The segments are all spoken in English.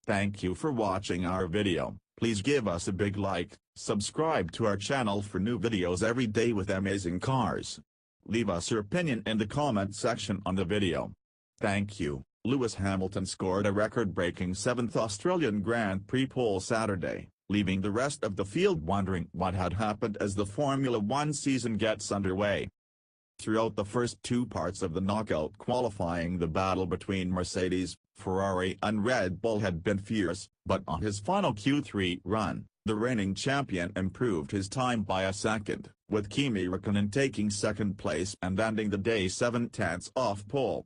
Thank you for watching our video. Please give us a big like, subscribe to our channel for new videos every day with amazing cars. Leave us your opinion in the comment section on the video. Thank you. Lewis Hamilton scored a record-breaking 7th Australian Grand Prix pole Saturday, leaving the rest of the field wondering what had happened as the Formula One season gets underway. Throughout the first two parts of the knockout qualifying, the battle between Mercedes, Ferrari and Red Bull had been fierce, but on his final Q3 run, the reigning champion improved his time by a second, with Kimi Räikkönen taking second place and ending the day 7/10 off pole.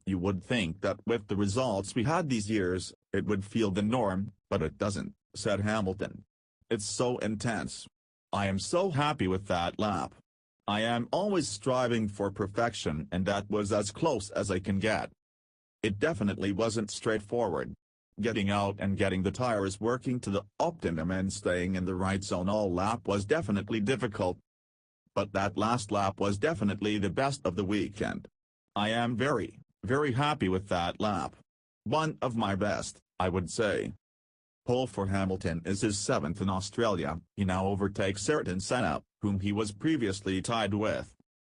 You would think that with the results we had these years, it would feel the norm, but it doesn't, said Hamilton. It's so intense. I am so happy with that lap. I am always striving for perfection and that was as close as I can get. It definitely wasn't straightforward. Getting out and getting the tires working to the optimum and staying in the right zone all lap was definitely difficult. But that last lap was definitely the best of the weekend. I am very happy with that lap. One of my best, I would say. Pole for Hamilton is his 7th in Australia. He now overtakes Ayrton Senna, whom he was previously tied with.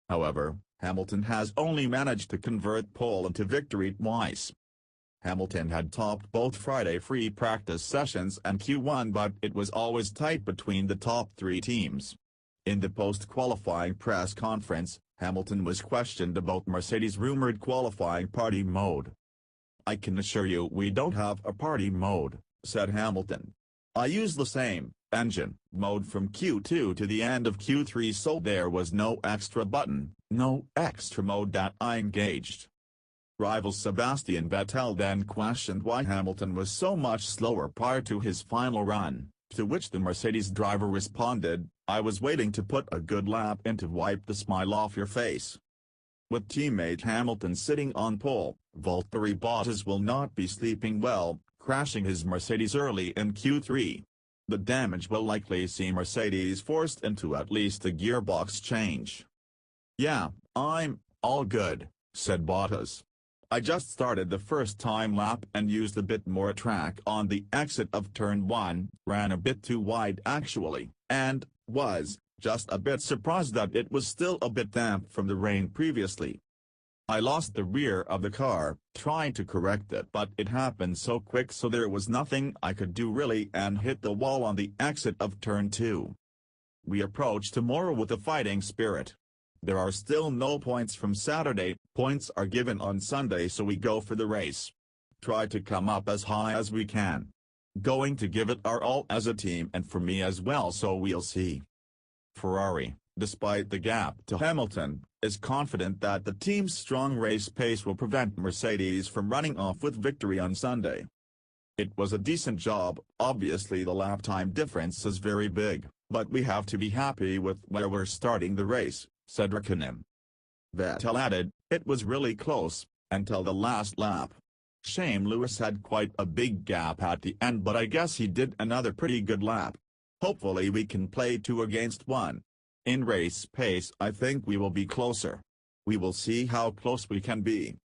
However, Hamilton has only managed to convert pole into victory twice. Hamilton had topped both Friday free practice sessions and Q1, but it was always tight between the top three teams. In the post-qualifying press conference, Hamilton was questioned about Mercedes' rumored qualifying party mode. "I can assure you we don't have a party mode," said Hamilton. "I use the same engine mode from Q2 to the end of Q3, so there was no extra button, no extra mode that I engaged." Rival Sebastian Vettel then questioned why Hamilton was so much slower prior to his final run, to which the Mercedes driver responded, "I was waiting to put a good lap in to wipe the smile off your face." With teammate Hamilton sitting on pole, Valtteri Bottas will not be sleeping well, crashing his Mercedes early in Q3. The damage will likely see Mercedes forced into at least a gearbox change. "Yeah, I'm all good," said Bottas. "I just started the first time lap and used a bit more track on the exit of turn 1, ran a bit too wide actually, and was just a bit surprised that it was still a bit damp from the rain previously. I lost the rear of the car, trying to correct it, but it happened so quick so there was nothing I could do really and hit the wall on the exit of turn 2. We approach tomorrow with a fighting spirit. There are still no points from Saturday, points are given on Sunday, so we go for the race. Try to come up as high as we can. Going to give it our all as a team and for me as well, so we'll see." Ferrari, despite the gap to Hamilton, is confident that the team's strong race pace will prevent Mercedes from running off with victory on Sunday. "It was a decent job, obviously the lap time difference is very big, but we have to be happy with where we're starting the race," said Räikkönen. Vettel added, "It was really close, until the last lap. Shame Lewis had quite a big gap at the end, but I guess he did another pretty good lap. Hopefully we can play 2 against 1. In race pace I think we will be closer. We will see how close we can be."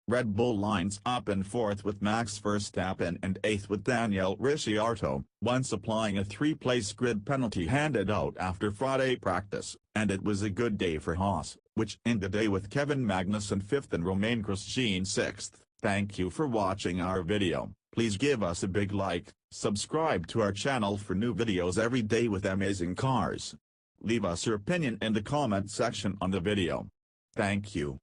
Red Bull lines up in 4th with Max Verstappen and 8th with Daniel Ricciardo, once applying a 3-place grid penalty handed out after Friday practice, and it was a good day for Haas, which ended the day with Kevin Magnussen 5th and Romain Grosjean 6th. Thank you for watching our video. Please give us a big like, subscribe to our channel for new videos every day with amazing cars. Leave us your opinion in the comment section on the video. Thank you.